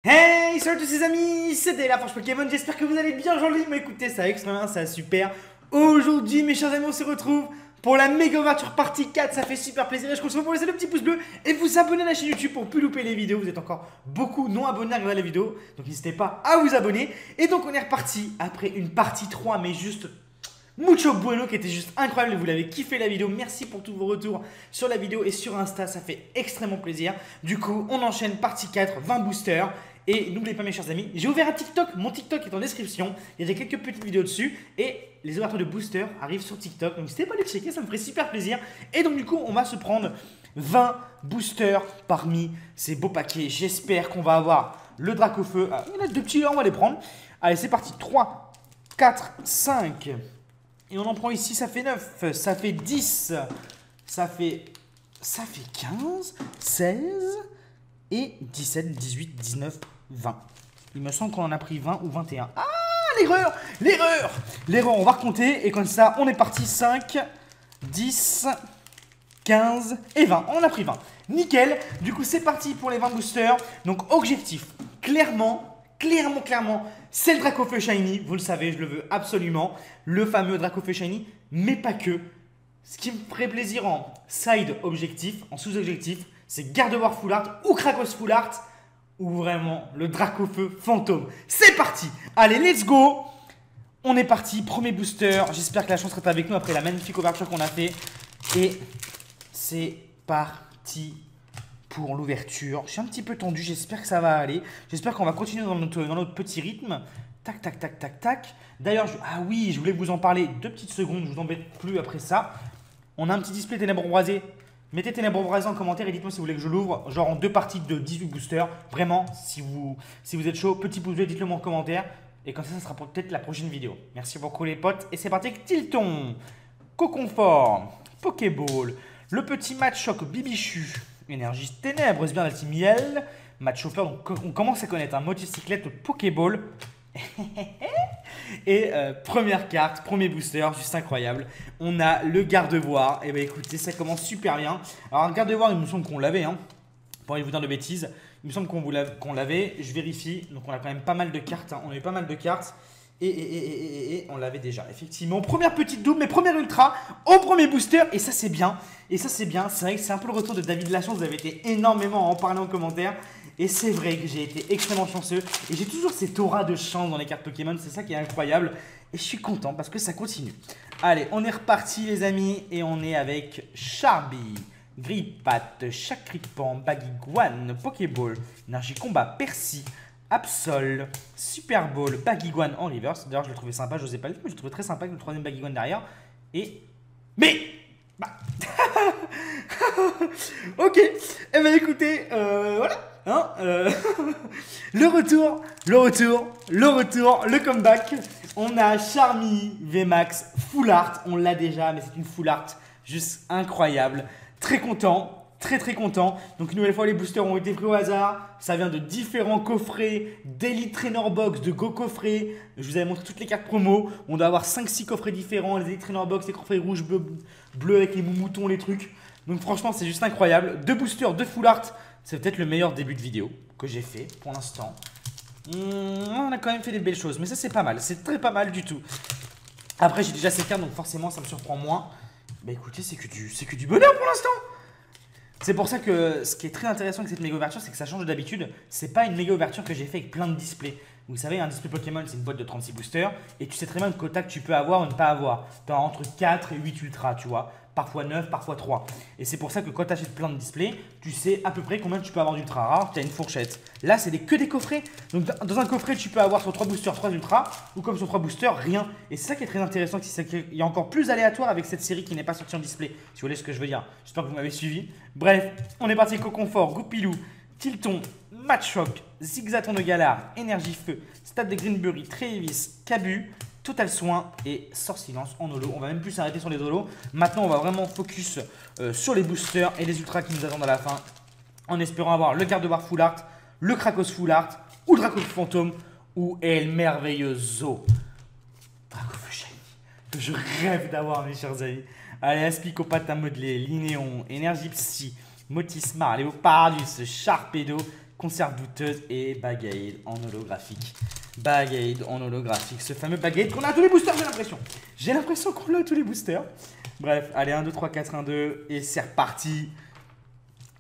Hey, salut à tous les amis, c'était la Forge Pokémon, j'espère que vous allez bien, mais écoutez, ça va extrêmement, ça va super. Aujourd'hui, mes chers amis, on se retrouve pour la méga ouverture partie 4, ça fait super plaisir et je compte sur vous pour laisser le petit pouce bleu et vous abonner à la chaîne YouTube pour plus louper les vidéos. Vous êtes encore beaucoup non abonnés à regarder la vidéo, donc n'hésitez pas à vous abonner. Et donc on est reparti après une partie 3, mais juste mucho bueno, qui était juste incroyable. Vous l'avez kiffé la vidéo. Merci pour tous vos retours sur la vidéo et sur Insta. Ça fait extrêmement plaisir. Du coup, on enchaîne partie 4, 20 boosters. Et n'oubliez pas, mes chers amis, j'ai ouvert un TikTok. Mon TikTok est en description. Il y a quelques petites vidéos dessus. Et les ouvertures de boosters arrivent sur TikTok. Donc n'hésitez pas à les checker, ça me ferait super plaisir. Et donc, du coup, on va se prendre 20 boosters parmi ces beaux paquets. J'espère qu'on va avoir le Dracofeu. Ah, il y en a deux petits là, on va les prendre. Allez, c'est parti. 3, 4, 5. Et on en prend ici, ça fait 9, ça fait 10, ça fait 15, 16 et 17, 18, 19, 20. Il me semble qu'on en a pris 20 ou 21. Ah, l'erreur, l'erreur, l'erreur, on va recompter et comme ça, on est parti 5, 10, 15 et 20. On en a pris 20. Nickel. Du coup, c'est parti pour les 20 boosters. Donc, objectif, clairement, c'est le Dracofeu Shiny. Vous le savez, je le veux absolument. Le fameux Dracofeu Shiny, mais pas que. Ce qui me ferait plaisir en side objectif, en sous-objectif, c'est Gardevoir Full Art ou Krakos Full Art ou vraiment le Dracofeu Fantôme. C'est parti. Allez, let's go. On est parti, premier booster. J'espère que la chance sera avec nous après la magnifique ouverture qu'on a fait. Et c'est parti pour l'ouverture. Je suis un petit peu tendu, j'espère que ça va aller. J'espère qu'on va continuer dans notre petit rythme. Tac, tac, tac, tac, tac. D'ailleurs, ah oui, je voulais vous en parler 2 petites secondes, je vous embête plus après ça. On a un petit display ténèbres embrasées. Mettez ténèbres embrasées en commentaire et dites-moi si vous voulez que je l'ouvre, genre en 2 parties de 18 boosters. Vraiment, si vous êtes chaud, petit pouce bleu, dites-le moi en commentaire. Et comme ça sera peut-être la prochaine vidéo. Merci beaucoup les potes. Et c'est parti avec Tilton, Coconfort, Pokéball, le petit Machoc Bibichu, Énergie Ténèbres, bien Altimiel, Match Chauffeur, donc on commence à connaître un motocyclette Pokéball. Et première carte, premier booster, juste incroyable. On a le Gardevoir. Et bah écoutez, ça commence super bien. Alors, un Gardevoir, il me semble qu'on l'avait, hein. Pour aller vous dire de bêtises. Il me semble qu'on l'avait. Je vérifie. Donc, on a quand même pas mal de cartes, hein. On a eu pas mal de cartes. Et on l'avait déjà, effectivement. Première petite double, mais première ultra au premier booster. Et ça, c'est bien. Et ça, c'est bien. C'est vrai que c'est un peu le retour de David Lachance. Vous avez été énormément à en parler en commentaire. Et c'est vrai que j'ai été extrêmement chanceux. Et j'ai toujours cette aura de chance dans les cartes Pokémon. C'est ça qui est incroyable. Et je suis content parce que ça continue. Allez, on est reparti, les amis. Et on est avec Charby, Grippat, Chakripan, Baguiguan, Pokéball, Énergie Combat, Percy, Absol, Super Ball, Baguiguan en reverse. D'ailleurs, je le trouvais sympa, je n'osais pas le dire, mais je le trouvais très sympa avec le troisième Baguiguan derrière. Et. Mais bah. Ok, eh ben écoutez, voilà. Hein, le comeback. On a Charmy VMAX Full Art. On l'a déjà, mais c'est une Full Art juste incroyable. Très content. Très content. Donc une nouvelle fois les boosters ont été pris au hasard. Ça vient de différents coffrets d'Elite Trainer Box, de Go Coffret. Je vous avais montré toutes les cartes promo. On doit avoir 5-6 coffrets différents. Les Elite Trainer Box, les coffrets rouges, bleu avec les moutons, les trucs. Donc franchement c'est juste incroyable. 2 boosters, 2 full art. C'est peut-être le meilleur début de vidéo que j'ai fait pour l'instant. On a quand même fait des belles choses. Mais ça c'est pas mal. C'est très pas mal du tout. Après j'ai déjà ces cartes donc forcément ça me surprend moins. Bah écoutez c'est que du bonheur pour l'instant. C'est pour ça que ce qui est très intéressant avec cette méga ouverture, c'est que ça change d'habitude. C'est pas une méga ouverture que j'ai fait avec plein de displays. Vous savez, un display Pokémon, c'est une boîte de 36 boosters. Et tu sais très bien le quota que tu peux avoir ou ne pas avoir. Tu as entre 4 et 8 ultras, tu vois. Parfois 9, parfois 3. Et c'est pour ça que quand tu achètes plein de displays, tu sais à peu près combien tu peux avoir d'ultra rares. Tu as une fourchette. Là, c'est que des coffrets. Donc, dans un coffret, tu peux avoir sur 3 boosters 3 ultras. Ou comme sur 3 boosters, rien. Et c'est ça qui est très intéressant. C'est qu'il y a encore plus aléatoire avec cette série qui n'est pas sortie en display. Si vous voyez ce que je veux dire. J'espère que vous m'avez suivi. Bref, on est parti avec Coconfort, Goupilou, Tilton, Machoc, Zigzaton de Galar, Énergie Feu, Stade de Greenberry, Trévis, Cabu, Total Soin et Sort Silence en holo. On va même plus s'arrêter sur les holos. Maintenant, on va vraiment focus sur les boosters et les ultras qui nous attendent à la fin. En espérant avoir le Gardevoir Full Art, le Krakos Full Art, ou le Dracofeu Fantôme, ou El Merveilleusо. Dracofeu Shiny, que je rêve d'avoir, mes chers amis. Allez, Aspicopate à modeler, Linéon, Énergie Psy, Motismar, Léopardus, Charpedo, conserve douteuse et Bag-Aid en holographique. Bag-Aid en holographique, ce fameux Bag-Aid qu'on a à tous les boosters, j'ai l'impression. J'ai l'impression qu'on l'a à tous les boosters. Bref, allez, 1, 2, 3, 4, 1, 2, et c'est reparti.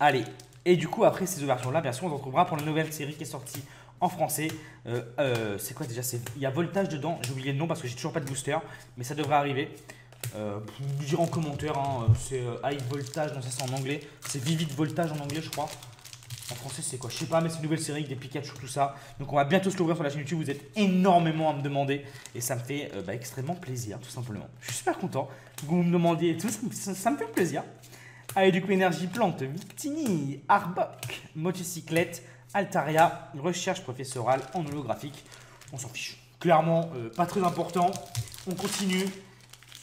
Allez, et du coup, après ces ouvertures-là, bien sûr, on se retrouvera pour la nouvelle série qui est sortie en français. C'est quoi déjà? Il y a Voltage dedans, j'ai oublié le nom parce que j'ai toujours pas de booster, mais ça devrait arriver. Vous direz en commentaire, hein, c'est High Voltage, non ça c'est en anglais, c'est Vivid Voltage en anglais je crois. En français c'est quoi? Je sais pas, mais c'est une nouvelle série avec des Pikachu, tout ça. Donc on va bientôt se l'ouvrir sur la chaîne YouTube, vous êtes énormément à me demander et ça me fait extrêmement plaisir tout simplement. Je suis super content que vous me demandiez et tout, ça me fait plaisir. Allez, du coup, énergie plante, Victini, Arbok, motocyclette, Altaria, recherche professorale en holographique. On s'en fiche. Clairement, pas très important. On continue.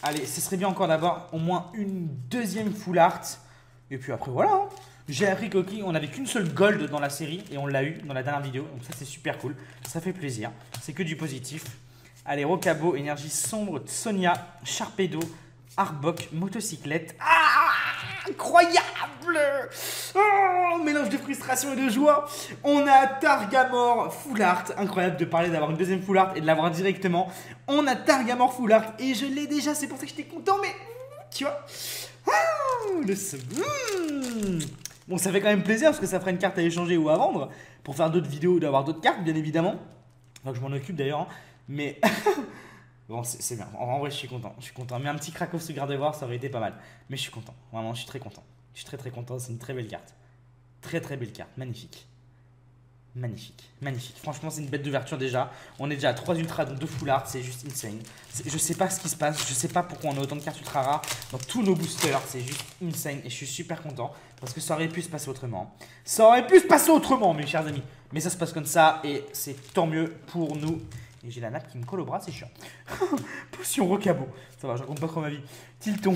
Allez, ce serait bien encore d'avoir au moins une deuxième full art. Et puis après, voilà. Hein. J'ai appris qu'on n'avait qu'une seule gold dans la série et on l'a eu dans la dernière vidéo. Donc ça, c'est super cool. Ça fait plaisir. C'est que du positif. Allez, Rocabo, énergie sombre, Sonia, Sharpedo, Arbok, motocyclette. Ah, incroyable! Oh, mélange de frustration et de joie. On a Targamore Full Art. Incroyable de parler d'avoir une deuxième Full Art et de l'avoir directement. On a Targamore Full Art et je l'ai déjà, c'est pour ça que j'étais content, mais tu vois. Bon, ça fait quand même plaisir parce que ça fera une carte à échanger ou à vendre pour faire d'autres vidéos, d'avoir d'autres cartes, bien évidemment. Enfin, je m'en occupe d'ailleurs, hein. Mais bon, c'est bien. En vrai, je suis content. Je suis content. Mais un petit Krakow sous garde-voir, ça aurait été pas mal. Mais je suis content. Vraiment, je suis très content. Je suis très très content. C'est une très belle carte. Très très belle carte. Magnifique. Magnifique. Magnifique. Franchement, c'est une bête d'ouverture déjà. On est déjà à 3 ultras, donc 2 full art. C'est juste insane. Je sais pas ce qui se passe. Je sais pas pourquoi on a autant de cartes ultra rares dans tous nos boosters. C'est juste insane. Et je suis super content parce que ça aurait pu se passer autrement. Ça aurait pu se passer autrement, mes chers amis. Mais ça se passe comme ça et c'est tant mieux pour nous. Et j'ai la nappe qui me colle au bras, c'est chiant. Potion Rocabo. Ça va, je raconte pas trop ma vie. Tilton.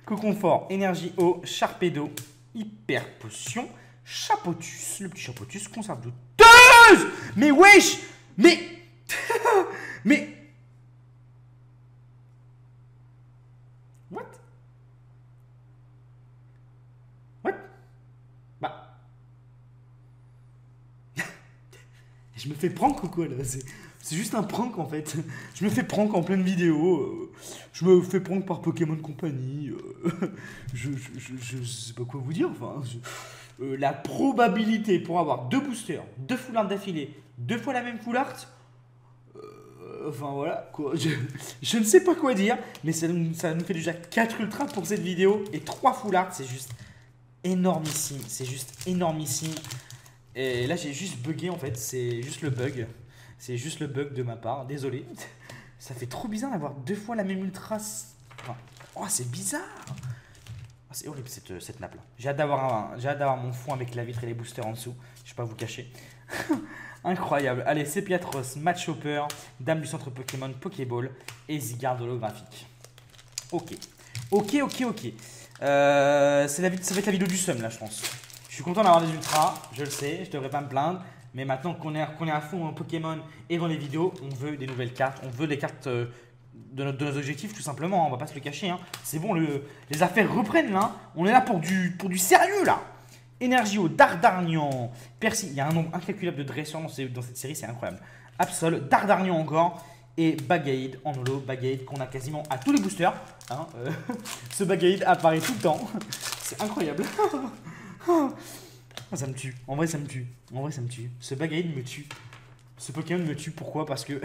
Coconfort. Énergie eau. Sharpedo. Hyper potion. Chapotus. Le petit Chapotus. Conserve douteuse. Mais wesh. Mais. Mais. What? What? Bah. Je me fais prank ou quoi là? C'est juste un prank en fait. Je me fais prank en pleine vidéo. Je me fais prank par Pokémon Company. Je sais pas quoi vous dire. Enfin, la probabilité pour avoir 2 boosters, 2 full art d'affilée, 2 fois la même full art. Enfin voilà quoi. Je ne sais pas quoi dire. Mais ça nous fait déjà 4 ultras pour cette vidéo. Et 3 full art. C'est juste énormissime. C'est juste énormissime. Et là j'ai juste bugué en fait. C'est juste le bug. C'est juste le bug de ma part, désolé. Ça fait trop bizarre d'avoir 2 fois la même ultra. Enfin, oh, c'est bizarre. Oh, c'est horrible cette nappe là. J'ai hâte d'avoir mon fond avec la vitre et les boosters en dessous. Je vais pas vous cacher. Incroyable. Allez, Sepiatros, Match Hopper, Dame du centre Pokémon, Pokéball et Zygarde holographique. Ok. Ça va être la vidéo du seum là, je pense. Je suis content d'avoir des ultras, je le sais, je devrais pas me plaindre. Mais maintenant qu'on est à fond en Pokémon et dans les vidéos, on veut des nouvelles cartes. On veut des cartes de nos objectifs tout simplement. On va pas se le cacher. Hein. C'est bon, les affaires reprennent là. On est là pour du sérieux là. Energio, Dardarnian, Percy. Il y a un nombre incalculable de dresseurs dans cette série, c'est incroyable. Absol, Dardarnian encore. Et Bag-Aid en holo. Bag-Aid qu'on a quasiment à tous les boosters. Hein, ce Bag-Aid apparaît tout le temps. C'est incroyable. Ça me tue. En vrai, ça me tue. Ce Bag-Aid me tue. Ce Pokémon me tue. Pourquoi? Parce que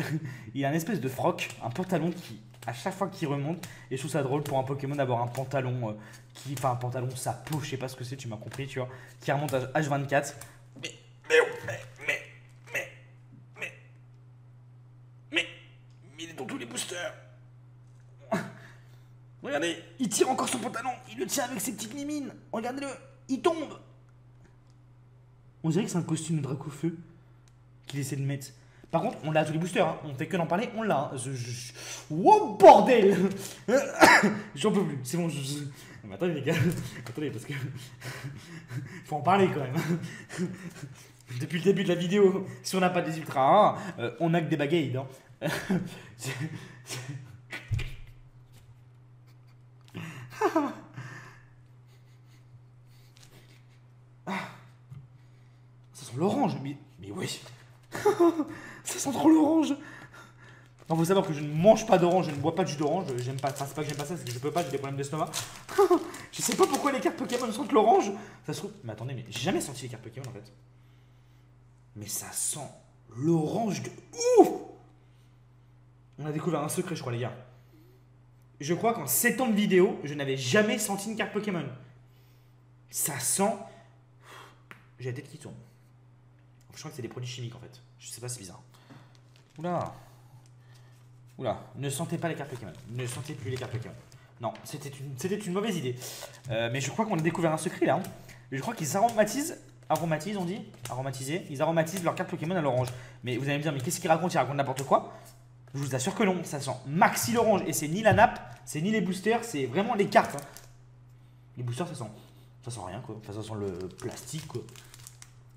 il a une espèce de froc, un pantalon qui, à chaque fois qu'il remonte, et je trouve ça drôle pour un Pokémon d'avoir un pantalon un pantalon, sa peau, je sais pas ce que c'est, tu m'as compris, tu vois, qui remonte à H24. Mais, il est dans tous les boosters. Regardez, il tire encore son pantalon. Il le tient avec ses petites mimines. Regardez-le, il tombe. On dirait que c'est un costume de Dracofeu qu'il essaie de mettre. Par contre, on l'a à tous les boosters. Hein. On fait que d'en parler, on l'a. Hein. Oh bordel. J'en peux plus. C'est bon. Mais attendez les gars. Attendez parce que faut en parler quand même. Depuis le début de la vidéo, si on n'a pas des ultras, on n'a que des Bag-Aid. Hein. Ça sent l'orange, mais oui. Ça sent trop l'orange. Il faut savoir que je ne mange pas d'orange, je ne bois pas de jus d'orange. J'aime pas ça, c'est pas que j'aime pas ça, c'est que je peux pas, j'ai des problèmes d'estomac. Je sais pas pourquoi les cartes Pokémon sentent l'orange. Ça se trouve. Mais attendez, mais j'ai jamais senti les cartes Pokémon en fait. Mais ça sent l'orange de ouf. On a découvert un secret, je crois, les gars. Je crois qu'en 7 ans de vidéo, je n'avais jamais senti une carte Pokémon. Ça sent. J'ai la tête qui tourne. Je crois que c'est des produits chimiques en fait. Je sais pas, c'est bizarre. Oula. Oula. Ne sentez pas les cartes Pokémon. Ne sentez plus les cartes Pokémon. Non, c'était une mauvaise idée. Mais je crois qu'on a découvert un secret là. Je crois qu'ils aromatisent. Aromatisent, on dit aromatiser. Ils aromatisent leurs cartes Pokémon à l'orange. Mais vous allez me dire, mais qu'est-ce qu'ils racontent? Ils racontent n'importe quoi. Je vous assure que non. Ça sent maxi l'orange. Et c'est ni la nappe, c'est ni les boosters, c'est vraiment les cartes. Hein. Les boosters, ça sent rien quoi. Enfin, ça sent le plastique quoi.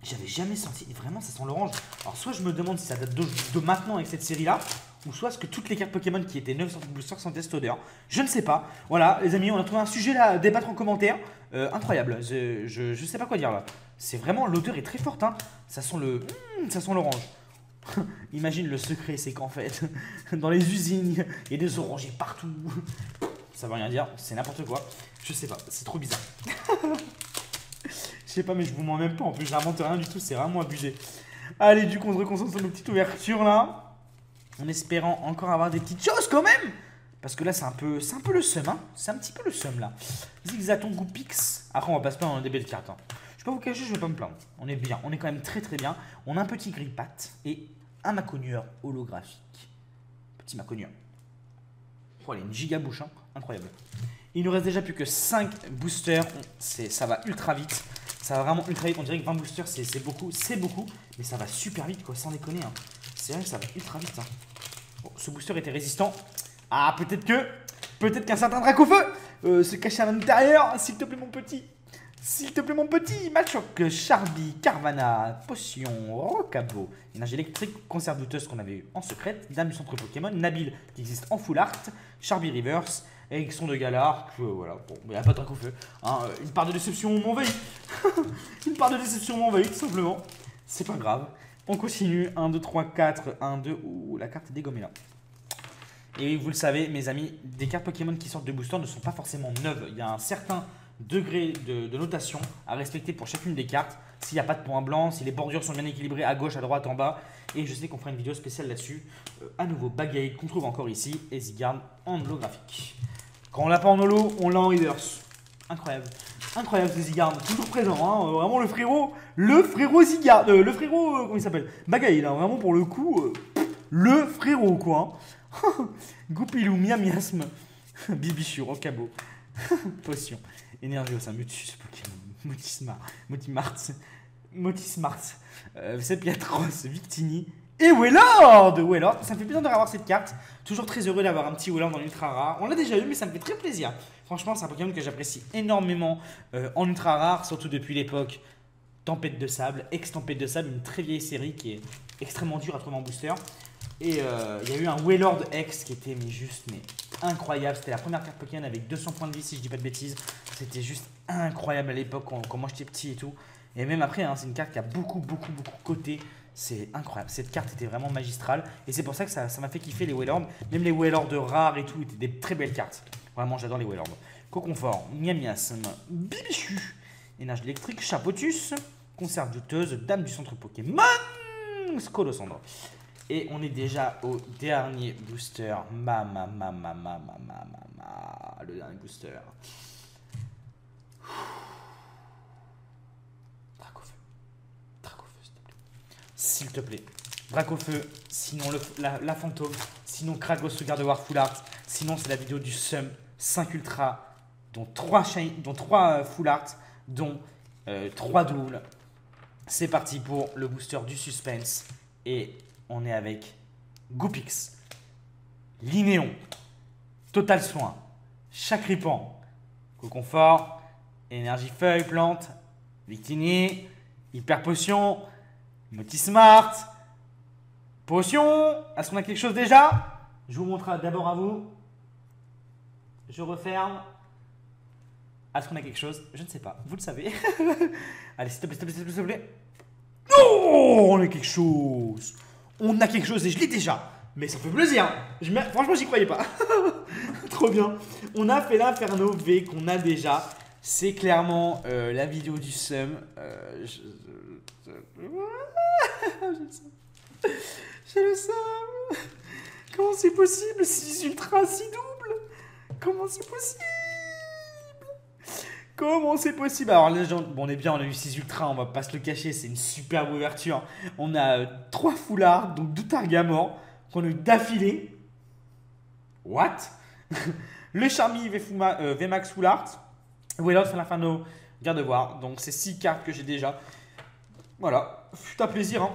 J'avais jamais senti, vraiment ça sent l'orange. Alors soit je me demande si ça date de maintenant avec cette série là, ou soit est-ce que toutes les cartes Pokémon qui étaient neuves sur le booster sentaient cette odeur. Je ne sais pas. Voilà les amis, on a trouvé un sujet là à débattre en commentaire. Incroyable, je sais pas quoi dire là. C'est vraiment, l'odeur est très forte hein. Ça sent l'orange. Imagine le secret, c'est qu'en fait, dans les usines, il y a des orangers partout. Ça veut rien dire, c'est n'importe quoi. Je sais pas, c'est trop bizarre. Je sais pas, mais je vous mens même pas. En plus, j'invente rien du tout. C'est vraiment abusé. Allez, du coup, on se reconcentre sur nos petites ouvertures là. En espérant encore avoir des petites choses quand même. Parce que là, c'est un peu le seum. Hein. C'est un petit peu le seum là. Zigzaton, Goupix. Après, on va pas se plaindre, on a des belles cartes. Hein. Je vais pas vous cacher, je vais pas me plaindre. On est bien. On est quand même très très bien. On a un petit Grippat et un Maconieur holographique. Petit Maconieur. Oh, elle est une giga bouche. Hein. Incroyable. Il nous reste déjà plus que 5 boosters. Ça va ultra vite. Ça va vraiment ultra vite. On dirait que 20 boosters, c'est beaucoup. C'est beaucoup. Mais ça va super vite, quoi. Sans déconner. Hein. C'est vrai que ça va ultra vite. Hein. Bon, ce booster était résistant. Ah, peut-être qu'un certain Dracofeu se cache à l'intérieur. S'il te plaît, mon petit. S'il te plaît, mon petit. Machoc, Charby, Carvana, Potion, Rocabo. Énergie électrique, conserve douteuse qu'on avait eu en secrète. Dame du centre Pokémon. Nabil qui existe en full art. Charby Reverse. Élection de Galar, voilà, bon, il n'y a pas de Dracofeu. Hein, une part de déception m'envahit. Une part de déception m'envahit, tout simplement. C'est pas grave. On continue. 1, 2, 3, 4, 1, 2. Ouh, la carte est dégommée là. Et vous le savez, mes amis, des cartes Pokémon qui sortent de booster ne sont pas forcément neuves. Il y a un certain degré de notation à respecter pour chacune des cartes. S'il n'y a pas de points blancs, si les bordures sont bien équilibrées à gauche, à droite, en bas. Et je sais qu'on fera une vidéo spéciale là-dessus. À nouveau, Bagade qu'on trouve encore ici. Et Zygarde en holographique. Quand on l'a pas en holo, on l'a en reverse. Incroyable. Incroyable ce Zygarde. Toujours présent. Hein. Vraiment le frérot Zygarde. Le frérot, comment il s'appelle? Bagade. Hein. Vraiment pour le coup, le frérot quoi. Hein. Goupilou, Miasme. Bibichu, Rocabo. Potion. Énergie au sein. Mutus, Pokémon. Motismart. Sepiatros, Victini. Et Wailord. Ça me fait plaisir de revoir cette carte. Toujours très heureux d'avoir un petit Wailord dans l'ultra rare. On l'a déjà eu, mais ça me fait très plaisir. Franchement, c'est un Pokémon que j'apprécie énormément en ultra rare, surtout depuis l'époque Tempête de Sable, ex-Tempête de Sable, une très vieille série qui est extrêmement dure à trouver en booster. Et il y a eu un Wailord X qui était mais incroyable. C'était la première carte Pokémon avec 200 points de vie, si je dis pas de bêtises. C'était juste incroyable à l'époque quand moi j'étais petit et tout. Et même après, hein, c'est une carte qui a beaucoup coté. C'est incroyable. Cette carte était vraiment magistrale. Et c'est pour ça que ça m'a fait kiffer les Wailord. Même les Wailord rares et tout étaient des très belles cartes. Vraiment, j'adore les Wailord. Coconfort, Miasme, Bibichu, Énergie électrique, Chapotus, Conserve douteuse, Dame du centre Pokémon, Scolosandre. Et on est déjà au dernier booster. Le dernier booster. S'il te plaît. Dracofeu, sinon la fantôme, sinon Kragos le garde-war full art, sinon c'est la vidéo du Sum 5 ultra, dont 3 full art, dont 3 doubles. C'est parti pour le booster du suspense et on est avec Goupix, Linéon, Total Soin, Chacripan, Coconfort, Énergie Feuille, Plante, Victini, Hyper Potion, Motismart, Potion. Est-ce qu'on a quelque chose déjà? Je vous montre d'abord à vous. Je referme. Est-ce qu'on a quelque chose? Je ne sais pas. Vous le savez. Allez, s'il te plaît, s'il te plaît, s'il te plaît. Oh, on a quelque chose. On a quelque chose et je l'ai déjà. Mais ça fait plaisir. Franchement, j'y croyais pas. Trop bien. On a fait l'Inferno V qu'on a déjà. C'est clairement la vidéo du seum. J'ai le seum. Comment c'est possible? 6 ultra, 6 doubles. Comment c'est possible? Comment c'est possible? Alors les gens, bon, on est bien, on a eu 6 ultra, on va pas se le cacher, c'est une superbe ouverture. On a 3 foulards, donc 2 Targamor, qu'on a eu d'affilée. What? Le Charmy VMAX Fullart. Wheelout fait l'Inferno, garde voir. Donc c'est 6 cartes que j'ai déjà. Voilà, fut un plaisir. Hein.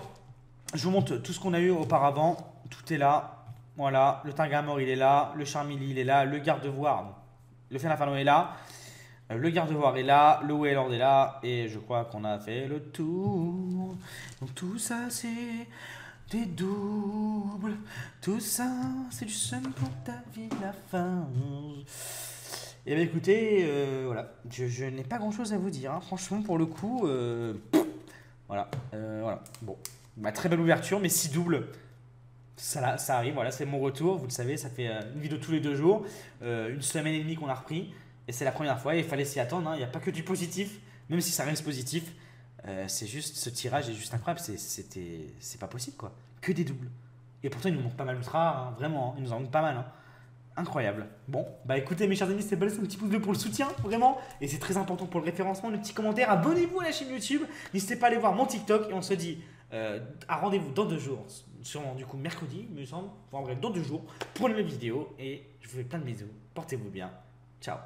Je vous montre tout ce qu'on a eu auparavant. Tout est là. Voilà, le Targamor il est là, le Charmilly il est là, le garde-voir, le Fait l'Inferno est là. Le garde-voir est là, le Wailord est là, et je crois qu'on a fait le tour. Donc tout ça c'est des doubles, tout ça c'est du seum pour ta vie la fin. Et bien écoutez, voilà, je n'ai pas grand chose à vous dire, hein. Franchement pour le coup, voilà, voilà, bon, bah, très belle ouverture, mais 6 doubles. Ça arrive, voilà, c'est mon retour, vous le savez, ça fait une vidéo tous les 2 jours, une semaine et demie qu'on a repris. Et c'est la première fois, et il fallait s'y attendre, hein. Il n'y a pas que du positif, même si ça reste positif. C'est juste, ce tirage est juste incroyable, c'est pas possible quoi. Que des doubles. Et pourtant il nous manque pas mal ultra, hein, vraiment, hein. Il nous en manque pas mal. Hein. Incroyable. Bon, bah écoutez mes chers amis, c'était balèze, un petit pouce bleu pour le soutien, vraiment. Et c'est très important pour le référencement, le petit commentaire. Abonnez-vous à la chaîne YouTube, n'hésitez pas à aller voir mon TikTok, et on se dit à rendez-vous dans 2 jours, sûrement du coup mercredi, il me semble, enfin, en bref, dans 2 jours, pour une nouvelle vidéo. Et je vous fais plein de bisous, portez-vous bien, ciao.